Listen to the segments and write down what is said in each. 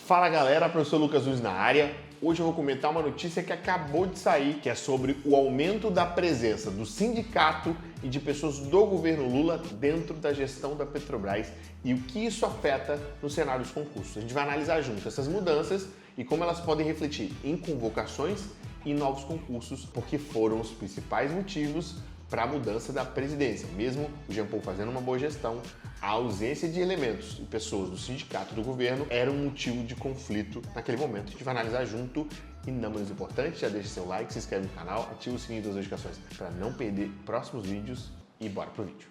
Fala galera, professor Lucas Nunes na área. Hoje eu vou comentar uma notícia que acabou de sair, que é sobre o aumento da presença do sindicato e de pessoas do governo Lula dentro da gestão da Petrobras e o que isso afeta no cenário dos concursos. A gente vai analisar junto essas mudanças e como elas podem refletir em convocações e novos concursos, porque foram os principais motivos para a mudança da presidência. Mesmo o Jean Paul fazendo uma boa gestão, a ausência de elementos e pessoas do sindicato do governo era um motivo de conflito naquele momento. A gente vai analisar junto e, não menos importante, já deixa seu like, se inscreve no canal, ativa o sininho das notificações para não perder próximos vídeos e bora pro vídeo.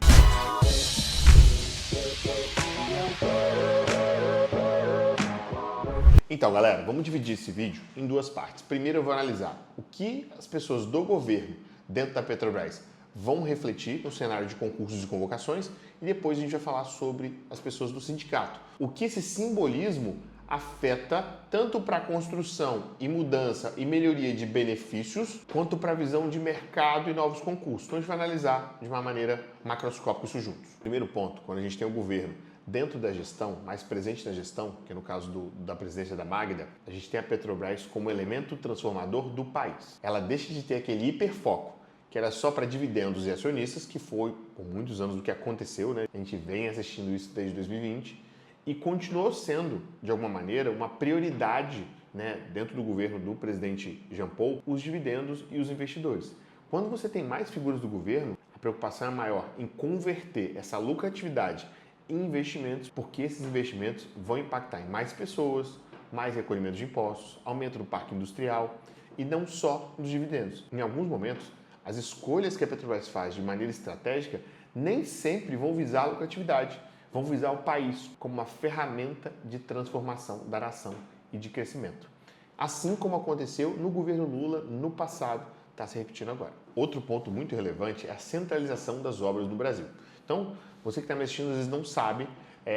Então, galera, vamos dividir esse vídeo em duas partes. Primeiro eu vou analisar o que as pessoas do governo dentro da Petrobras vão refletir no cenário de concursos e convocações e depois a gente vai falar sobre as pessoas do sindicato. O que esse simbolismo afeta tanto para a construção e mudança e melhoria de benefícios, quanto para a visão de mercado e novos concursos. Então a gente vai analisar de uma maneira macroscópica isso juntos. Primeiro ponto, quando a gente tem o governo dentro da gestão, mais presente na gestão, que é no caso da presidência da Magda, a gente tem a Petrobras como elemento transformador do país. Ela deixa de ter aquele hiperfoco que era só para dividendos e acionistas, que foi por muitos anos o que aconteceu, né? A gente vem assistindo isso desde 2020 e continuou sendo, de alguma maneira, uma prioridade, né, dentro do governo do presidente Jean Paul, os dividendos e os investidores. Quando você tem mais figuras do governo, a preocupação é maior em converter essa lucratividade em investimentos, porque esses investimentos vão impactar em mais pessoas, mais recolhimento de impostos, aumento do parque industrial e não só nos dividendos. Em alguns momentos, as escolhas que a Petrobras faz de maneira estratégica nem sempre vão visar a lucratividade, vão visar o país como uma ferramenta de transformação da nação e de crescimento. Assim como aconteceu no governo Lula no passado, está se repetindo agora. Outro ponto muito relevante é a centralização das obras no Brasil. Então, você que está me assistindo às vezes não sabe,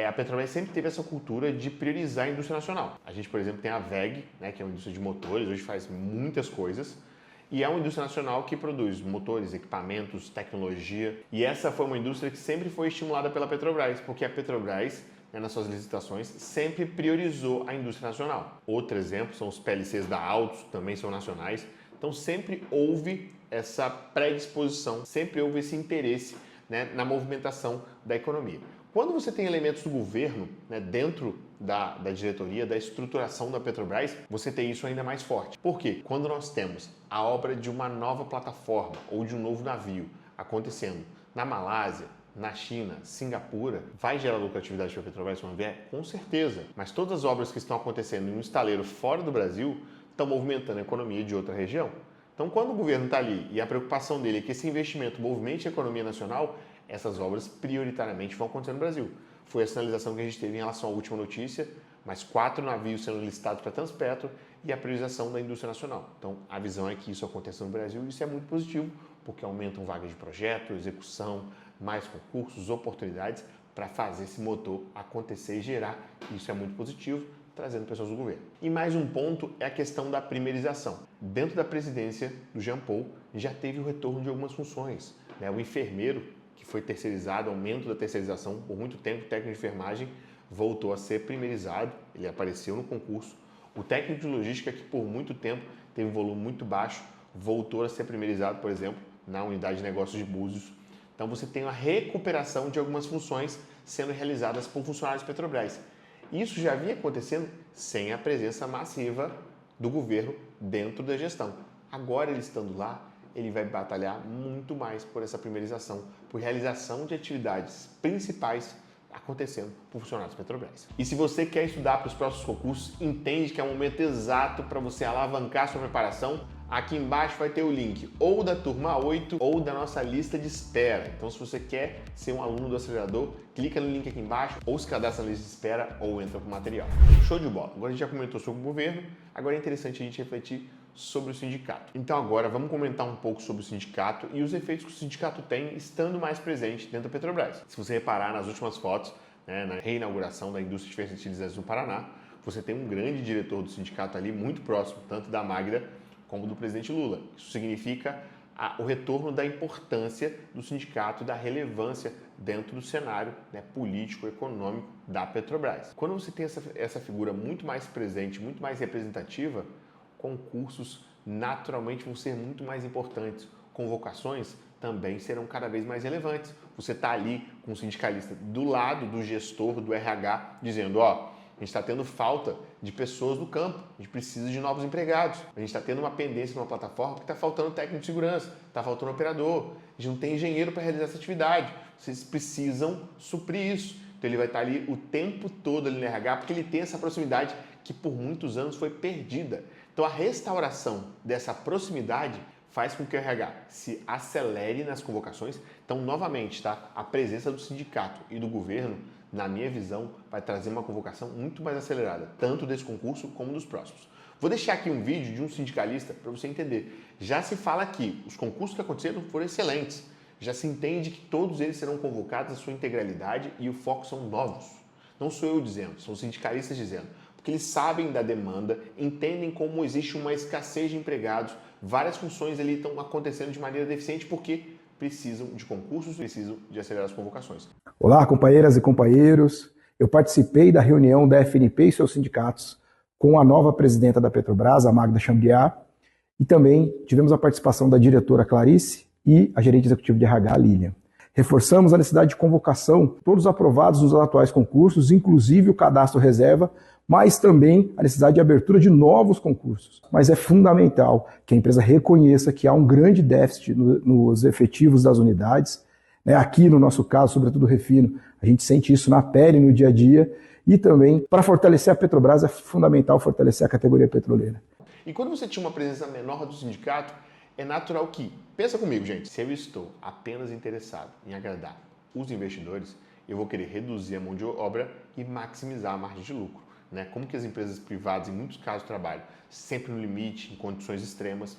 a Petrobras sempre teve essa cultura de priorizar a indústria nacional. A gente, por exemplo, tem a WEG, né, que é uma indústria de motores, hoje faz muitas coisas, e é uma indústria nacional que produz motores, equipamentos, tecnologia. E essa foi uma indústria que sempre foi estimulada pela Petrobras, porque a Petrobras, né, nas suas licitações, sempre priorizou a indústria nacional. Outro exemplo são os PLCs da Autos, que também são nacionais. Então sempre houve essa predisposição, sempre houve esse interesse, né, na movimentação da economia. Quando você tem elementos do governo, né, dentro da diretoria, da estruturação da Petrobras, você tem isso ainda mais forte. Por quê? Quando nós temos a obra de uma nova plataforma ou de um novo navio acontecendo na Malásia, na China, Singapura, vai gerar lucratividade para a Petrobras, vamos ver? Com certeza. Mas todas as obras que estão acontecendo em um estaleiro fora do Brasil estão movimentando a economia de outra região. Então, quando o governo está ali e a preocupação dele é que esse investimento movimente a economia nacional, essas obras prioritariamente vão acontecer no Brasil. Foi a sinalização que a gente teve em relação à última notícia, mais 4 navios sendo listados para Transpetro e a priorização da indústria nacional. Então, a visão é que isso aconteça no Brasil e isso é muito positivo, porque aumentam vagas de projeto, execução, mais concursos, oportunidades para fazer esse motor acontecer e gerar. Isso é muito positivo, trazendo pessoas do governo. E mais um ponto é a questão da primerização. Dentro da presidência do Jean Paul, já teve o retorno de algumas funções, né? O enfermeiro, que foi terceirizado, aumento da terceirização por muito tempo, o técnico de enfermagem voltou a ser primeirizado, ele apareceu no concurso. O técnico de logística, que por muito tempo teve um volume muito baixo, voltou a ser primeirizado, por exemplo, na unidade de negócios de Búzios. Então você tem uma recuperação de algumas funções sendo realizadas por funcionários da Petrobras. Isso já vinha acontecendo sem a presença massiva do governo dentro da gestão. Agora ele estando lá, ele vai batalhar muito mais por essa primeirização, por realização de atividades principais acontecendo por funcionários da Petrobras. E se você quer estudar para os próximos concursos, entende que é o momento exato para você alavancar sua preparação, aqui embaixo vai ter o link ou da turma 8 ou da nossa lista de espera. Então, se você quer ser um aluno do acelerador, clica no link aqui embaixo ou se cadastra na lista de espera ou entra com o material. Show de bola! Agora a gente já comentou sobre o governo, agora é interessante a gente refletir sobre o sindicato. Então agora vamos comentar um pouco sobre o sindicato e os efeitos que o sindicato tem estando mais presente dentro da Petrobras. Se você reparar nas últimas fotos, né, na reinauguração da indústria de fertilizantes no Paraná, você tem um grande diretor do sindicato ali, muito próximo, tanto da Magda como do presidente Lula. Isso significa o retorno da importância do sindicato e da relevância dentro do cenário, né, político, econômico da Petrobras. Quando você tem essa figura muito mais presente, muito mais representativa, concursos naturalmente vão ser muito mais importantes. Convocações também serão cada vez mais relevantes. Você está ali com o sindicalista do lado do gestor, do RH, dizendo, ó, a gente está tendo falta de pessoas no campo, a gente precisa de novos empregados, a gente está tendo uma pendência numa plataforma que está faltando técnico de segurança, está faltando operador, a gente não tem engenheiro para realizar essa atividade, vocês precisam suprir isso. Então ele vai estar ali o tempo todo ali no RH, porque ele tem essa proximidade que por muitos anos foi perdida. Então a restauração dessa proximidade faz com que o RH se acelere nas convocações. Então, novamente, tá? A presença do sindicato e do governo, na minha visão, vai trazer uma convocação muito mais acelerada, tanto desse concurso como dos próximos. Vou deixar aqui um vídeo de um sindicalista para você entender. Já se fala que os concursos que aconteceram foram excelentes. Já se entende que todos eles serão convocados à sua integralidade e o foco são novos. Não sou eu dizendo, são os sindicalistas dizendo. Porque eles sabem da demanda, entendem como existe uma escassez de empregados, várias funções ali estão acontecendo de maneira deficiente porque precisam de concursos, precisam de acelerar as convocações. Olá, companheiras e companheiros. Eu participei da reunião da FNP e seus sindicatos com a nova presidenta da Petrobras, a Magda Chambriard, e também tivemos a participação da diretora Clarice e a gerente executiva de RH, Lilian. Reforçamos a necessidade de convocação, todos aprovados nos atuais concursos, inclusive o cadastro reserva, mas também a necessidade de abertura de novos concursos. Mas é fundamental que a empresa reconheça que há um grande déficit nos efetivos das unidades. Aqui, no nosso caso, sobretudo o Refino, a gente sente isso na pele, no dia a dia. E também, para fortalecer a Petrobras, é fundamental fortalecer a categoria petroleira. E quando você tinha uma presença menor do sindicato, é natural que, pensa comigo, gente, se eu estou apenas interessado em agradar os investidores, eu vou querer reduzir a mão de obra e maximizar a margem de lucro. Como que as empresas privadas, em muitos casos, trabalham? Sempre no limite, em condições extremas.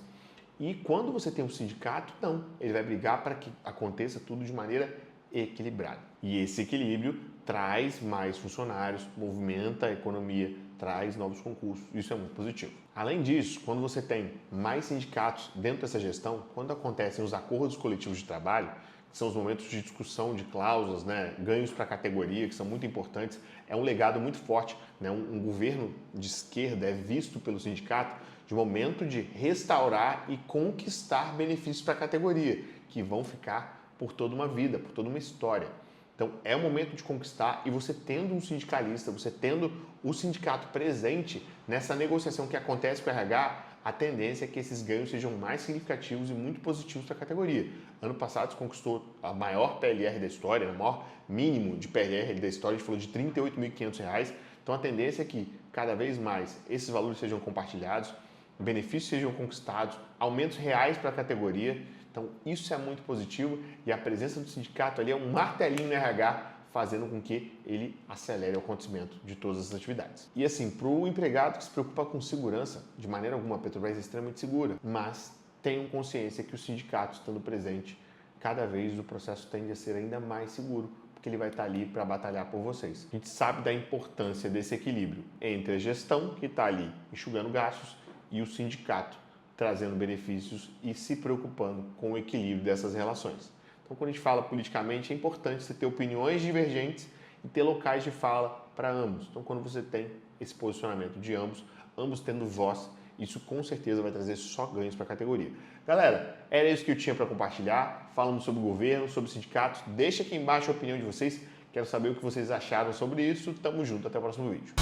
E quando você tem um sindicato, não. Ele vai brigar para que aconteça tudo de maneira equilibrada. E esse equilíbrio traz mais funcionários, movimenta a economia, traz novos concursos. Isso é muito positivo. Além disso, quando você tem mais sindicatos dentro dessa gestão, quando acontecem os acordos coletivos de trabalho, que são os momentos de discussão de cláusulas, ganhos para a categoria, que são muito importantes, é um legado muito forte. Um governo de esquerda é visto pelo sindicato de momento de restaurar e conquistar benefícios para a categoria, que vão ficar por toda uma vida, por toda uma história. Então, é o momento de conquistar e você tendo um sindicalista, você tendo o sindicato presente nessa negociação que acontece com o RH, a tendência é que esses ganhos sejam mais significativos e muito positivos para a categoria. Ano passado, você conquistou a maior PLR da história, o maior mínimo de PLR da história, a gente falou de R$ 38.500. Então, a tendência é que cada vez mais esses valores sejam compartilhados, benefícios sejam conquistados, aumentos reais para a categoria. Então, isso é muito positivo e a presença do sindicato ali é um martelinho no RH, fazendo com que ele acelere o acontecimento de todas as atividades. E assim, para o empregado que se preocupa com segurança, de maneira alguma a Petrobras é extremamente segura, mas tenham consciência que o sindicato estando presente, cada vez o processo tende a ser ainda mais seguro, porque ele vai estar ali para batalhar por vocês. A gente sabe da importância desse equilíbrio entre a gestão, que está ali enxugando gastos, e o sindicato trazendo benefícios e se preocupando com o equilíbrio dessas relações. Então, quando a gente fala politicamente, é importante você ter opiniões divergentes e ter locais de fala para ambos. Então, quando você tem esse posicionamento de ambos tendo voz, isso com certeza vai trazer só ganhos para a categoria. Galera, era isso que eu tinha para compartilhar. Falando sobre o governo, sobre sindicatos. Deixa aqui embaixo a opinião de vocês. Quero saber o que vocês acharam sobre isso. Tamo junto, até o próximo vídeo.